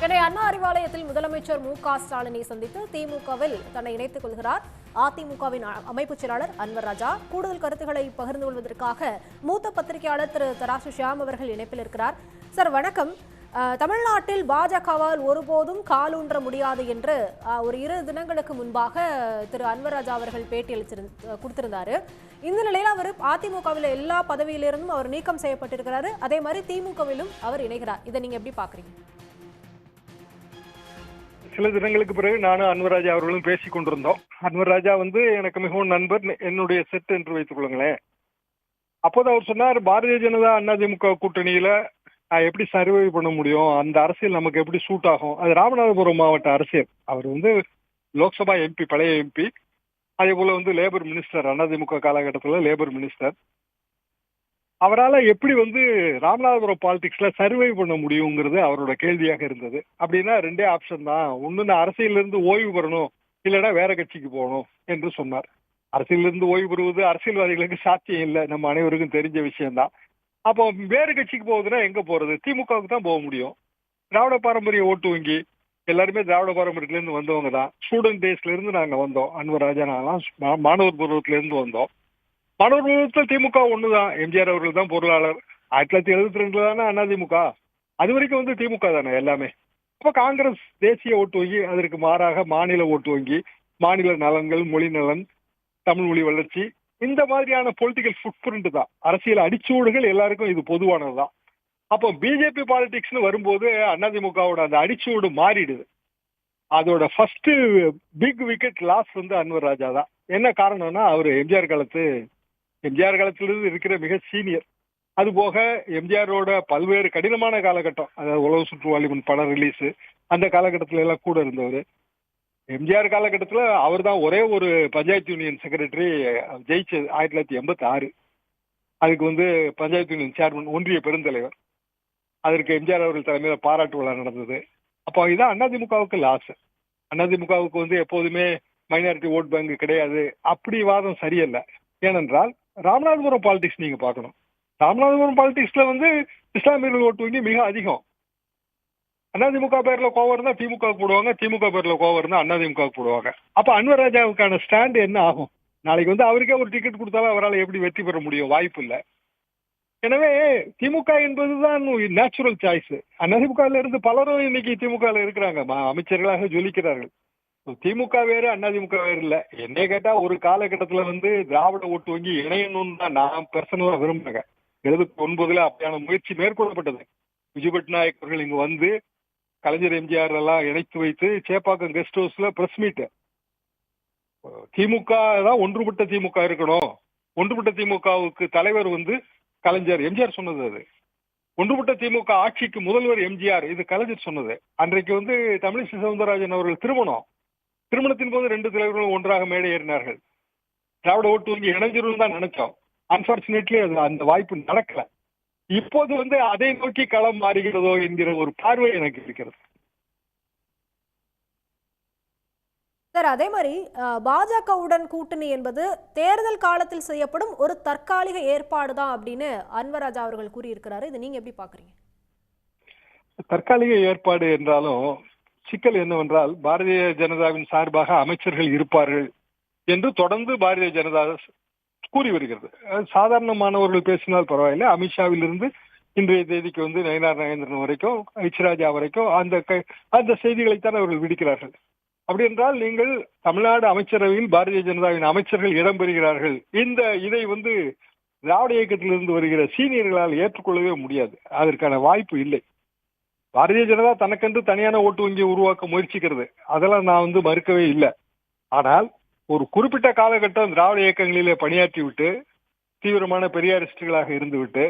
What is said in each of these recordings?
சென்னை அண்ணா அறிவாலயத்தில் முதலமைச்சர் மு.க.ஸ்டாலினை சந்தித்து திமுகவில் தன்னை இணைத்துக் கொள்கிறார் அதிமுகவின் அமைப்புச் செயலாளர் அன்வர் ராஜா. கூடுதல் கருத்துக்களை பகிர்ந்து கொள்வதற்காக மூத்த பத்திரிகையாளர் திரு தராசு ஷியாம் அவர்கள் இணைப்பில் இருக்கிறார். சார் வணக்கம். தமிழ்நாட்டில் பாஜகவால் ஒருபோதும் காலூன்ற முடியாது என்று ஒரு 2 தினங்களுக்கு முன்பாக திரு அன்வர் ராஜா அவர்கள் பேட்டி கொடுத்திருந்தாரு. இந்த நிலையில் அவர் அதிமுகவில் எல்லா பதவியிலிருந்தும் அவர் நீக்கம் செய்யப்பட்டிருக்கிறாரு. அதே மாதிரி திமுகவிலும் அவர் இணைகிறார். இதை நீங்க எப்படி பாக்குறீங்க? சில தினங்களுக்கு பிறகு நானும் அன்வர் ராஜா அவர்களும் பேசிக் கொண்டிருந்தோம். அன்வர் ராஜா எனக்கு மிகவும் நண்பர், என்னுடைய செட் என்று வைத்துக் கொள்ளுங்களேன். அப்போது அவர் சொன்னார், பாரதிய ஜனதா அதிமுக கூட்டணியில எப்படி சர்வை பண்ண முடியும், அந்த அரசியல் நமக்கு எப்படி சூட் ஆகும். அது ராமநாதபுரம் மாவட்ட அரசியல். அவர் லோக்சபா எம்பி, பழைய எம்பி. அதே போல லேபர் மினிஸ்டர், அதிமுக காலகட்டத்தில் லேபர் மினிஸ்டர். அவரால் எப்படி ராமநாதபுரம் பாலிடிக்ஸ்ல சர்வை பண்ண முடியுங்கிறது அவரோட கேள்வியாக இருந்தது. அப்படின்னா 2 ஆப்ஷன் தான். ஒண்ணு, நான் அரசியலிருந்து ஓய்வு பெறணும், இல்லைன்னா வேற கட்சிக்கு போகணும் என்று சொன்னார். அரசியலிருந்து ஓய்வு பெறுவது அரசியல்வாதிகளுக்கு சாத்தியம் இல்லை, நம்ம அனைவருக்கும் தெரிஞ்ச விஷயம்தான். அப்போ வேறு கட்சிக்கு போகுதுன்னா எங்க போறது? திமுகவுக்கு தான் போக முடியும். திராவிட பாரம்பரிய ஓட்டு வங்கி, எல்லாருமே திராவிட பாரம்பரியத்துல இருந்து வந்தவங்க தான். ஸ்டூடெண்ட் டேஸ்ல இருந்து நாங்க வந்தோம். அன்வர் ராஜா நாங்களாம் மாணவர் பருவத்துல இருந்து வந்தோம். மாணவர் பருவத்தில் திமுக ஒண்ணுதான். எம்ஜிஆர் அவர்கள் தான் பொருளாளர். 1972 தானே அதிமுக. அது வரைக்கும் திமுக தானே எல்லாமே. அப்ப காங்கிரஸ் தேசிய ஓட்டு வங்கி, அதற்கு மாறாக மாநில ஓட்டு வங்கி, மாநில நலன்கள், மொழி நலன், தமிழ் மொழி வளர்ச்சி, இந்த மாதிரியான பொலிட்டிக்கல் ஃபுட் பிரிண்ட் தான். அரசியல் அடிச்சூடுகள் எல்லாருக்கும் இது பொதுவானதுதான். அப்போ பிஜேபி பாலிடிக்ஸ்னு வரும்போது அதிமுகவோட அந்த அடிச்சூடு மாறிடுது. அதோட first big wicket loss Anwar Raja தான். என்ன காரணம்னா, அவர் எம்ஜிஆர் காலத்திலிருந்து இருக்கிற மிக சீனியர். அது போக எம்ஜிஆரோட பல்வேறு கடினமான காலகட்டம், அதாவது உலக சுற்றுவாளிமன் படம் ரிலீஸ், அந்த காலகட்டத்தில எல்லாம் கூட இருந்தவர். எம்ஜிஆர் காலகட்டத்தில் அவர் தான் ஒரே ஒரு பஞ்சாயத்து யூனியன் செக்ரட்டரி ஜெயிச்சது 1986. அதுக்கு பஞ்சாயத்து யூனியன் சேர்மன், ஒன்றிய பெருந்தலைவர். அதற்கு எம்ஜிஆர் அவர்கள் தலைமையில் பாராட்டு விழா நடந்தது. அப்போ இதான் அதிமுகவுக்கு லாஸ். அதிமுகவுக்கு எப்போதுமே மைனாரிட்டி ஓட் பேங்க் கிடையாது, அப்படி வாதம் சரியல்ல. ஏனென்றால் ராமநாதபுரம் பாலிடிக்ஸ் நீங்க பார்க்கணும். ராமநாதபுரம் பாலிடிக்ஸ்ல இஸ்லாமியர்கள் ஓட்டு வங்கி மிக அதிகம். அதிமுக பேர்ல கோவம் இருந்தா திமுக போடுவாங்க, திமுக பேர்ல கோவம் இருந்தா அதிமுக போடுவாங்க. அப்ப அன்வர் ராஜாவுக்கான ஸ்டாண்ட் என்ன ஆகும்? நாளைக்கு அவருக்கே ஒரு டிக்கெட் கொடுத்தாலும் அவரால் எப்படி வெற்றி பெற முடியும்? வாய்ப்பு இல்லை. எனவே திமுக என்பதுதான் நேச்சுரல் சாய்ஸ். அதிமுகல இருந்து பலரும் இன்னைக்கு திமுக இருக்கிறாங்க, அமைச்சர்களாக ஜொலிக்கிறார்கள். திமுக வேறு, அதிமுக வேறு இல்ல. என்னை கேட்டா ஒரு காலகட்டத்துல திராவிட ஓட்டு வங்கி இணையணும்னு தான் நான் பர்சனலா விரும்புறேன். 79 அப்படியான முயற்சி மேற்கொள்ளப்பட்டது. விஜய் பட்நாயக் அவர்கள் இங்கு கலைஞர் எம்ஜிஆர் எல்லாம் இணைத்து வைத்து சேப்பாக்கம் கெஸ்ட் ஹவுஸ்ல பிரஸ் மீட். திமுக தான் ஒன்றுபட்ட திமுக இருக்கணும். ஒன்றுபட்ட திமுகவுக்கு தலைவர் கலைஞர், எம்ஜிஆர் சொன்னது. அது ஒன்றுபட்ட திமுக ஆட்சிக்கு முதல்வர் எம்ஜிஆர், இது கலைஞர் சொன்னது. அன்றைக்கு தமிழிசை சவுந்தரராஜன் அவர்கள் திருமணத்தின் போது 2 தலைவர்களும் ஒன்றாக மேடை ஏறினார்கள். திராவிட ஓட்டு வங்கி இணைஞ்சிரும் தான் நினைச்சோம். அன்பார்ச்சுனேட்லி அது அந்த வாய்ப்பு நடக்கல. இப்போது அதை நோக்கி களம் மாறுகிறதோ என்கிற ஒரு பார்வை எனக்கு இருக்கிறது. சார், அதே மாதிரி பாஜகவுடன் கூட்டணி என்பது தேர்தல் காலத்தில் செய்யப்படும் ஒரு தற்காலிக ஏற்பாடு தான் அப்படின்னு அன்வர் ராஜா அவர்கள் கூறியிருக்கிறாரு. இதை நீங்க எப்படி பாக்குறீங்க? தற்காலிக ஏற்பாடு என்றாலும் சிக்கல் என்னவென்றால், பாரதிய ஜனதாவின் சார்பாக அமைச்சர்கள் இருப்பார்கள் என்று தொடர்ந்து பாரதிய ஜனதா கூறி வருகிறது. சாதாரணமானவர்கள் பேசினால் பரவாயில்லை. அமித்ஷாவிலிருந்து இன்றைய தேதிக்கு நயினார் நாகேந்திரன் வரைக்கும், ஹெச் ராஜா வரைக்கும் அந்த செய்திகளைத்தான் அவர்கள் விடுக்கிறார்கள். அப்படி என்றால் நீங்கள் தமிழ்நாடு அமைச்சரவையில் பாரதிய ஜனதாவின் அமைச்சர்கள் இடம்பெறுகிறார்கள். இதை திராவிட இயக்கத்திலிருந்து வருகிற சீனியர்களால் ஏற்றுக்கொள்ளவே முடியாது. அதற்கான வாய்ப்பு இல்லை. பாரதிய ஜனதா தனக்கென்று தனியான ஓட்டு வங்கியை உருவாக்க முயற்சிக்கிறது. அதெல்லாம் நான் மறுக்கவே இல்லை. ஆனால் ஒரு குறிப்பிட்ட காலகட்டம் திராவிட இயக்கங்களிலே பணியாற்றி விட்டு, தீவிரமான பெரியாரிஸ்டுகளாக இருந்துவிட்டு,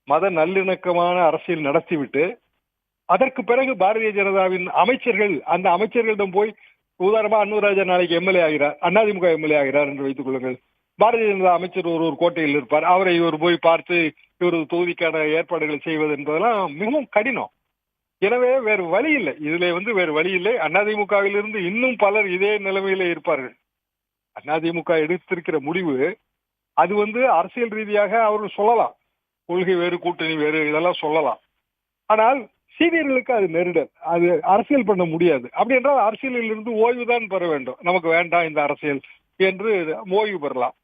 மத நல்லிணக்கமான அரசியல் நடத்திவிட்டு, அதற்கு பிறகு பாரதிய ஜனதாவின் அமைச்சர்கள், அந்த அமைச்சர்களிடம் போய், உதாரணமா அன்வர் ராஜா நாளைக்கு எம்எல்ஏ ஆகிறார், அதிமுக எம்எல்ஏ ஆகிறார் என்று வைத்துக் கொள்ளுங்கள். பாரதிய ஜனதா அமைச்சர் ஒரு கோட்டையில் இருப்பார். அவரை இவர் போய் பார்த்து இவரது தொகுதிக்கான ஏற்பாடுகளை செய்வது என்பதெல்லாம் மிகவும் கடினம். எனவே வேறு வழி இல்லை. இதுல வேறு வழி இல்லை. அதிமுகவிலிருந்து இன்னும் பலர் இதே நிலைமையிலே இருப்பார்கள். அதிமுக எடுத்திருக்கிற முடிவு அது அரசியல் ரீதியாக அவர்கள் சொல்லலாம், கொள்கை வேறு கூட்டணி வேறு இதெல்லாம் சொல்லலாம். ஆனால் சீனியர்களுக்கு அது நெருடல், அது அரசியல் பண்ண முடியாது. அப்படி என்றால் அரசியலில் இருந்து ஓய்வு தான் பெற வேண்டும். நமக்கு வேண்டாம் இந்த அரசியல் என்று ஓய்வு பெறலாம்.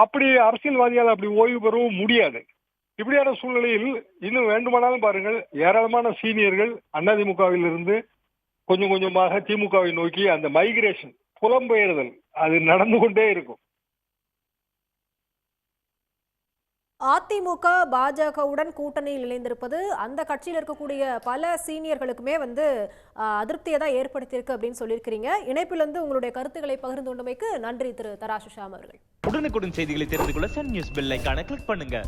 அப்படி அரசியல்வாதியால் அப்படி ஓய்வு பெறவும் முடியாது. இப்படியான சூழ்நிலையில் இன்னும் வேண்டுமானாலும் பாருங்கள், ஏராளமான சீனியர்கள் அதிமுகவில் இருந்து கொஞ்சம் கொஞ்சமாக திமுகவை நோக்கி அந்த மைக்ரேஷன், புலம்பெயர்தல் அது நடந்து கொண்டே இருக்கும். அதிமுக பாஜகவுடன் கூட்டணியில் இணைந்திருப்பது அந்த கட்சியில் இருக்கக்கூடிய பல சீனியர்களுக்குமே வந்து அதிருப்தியை தான் ஏற்படுத்தியிருக்கு அப்படின்னு சொல்லியிருக்கிறீங்க. இணைப்பிலிருந்து உங்களுடைய கருத்துக்களை பகிர்ந்து கொண்டமைக்கு நன்றி திரு தராசு ஷியாம் அவர்கள். உடனுக்குடன் செய்திகளை தெரிந்து கொள்ள சன் நியூஸ் பெல் ஐகானை கிளிக் பண்ணுங்க.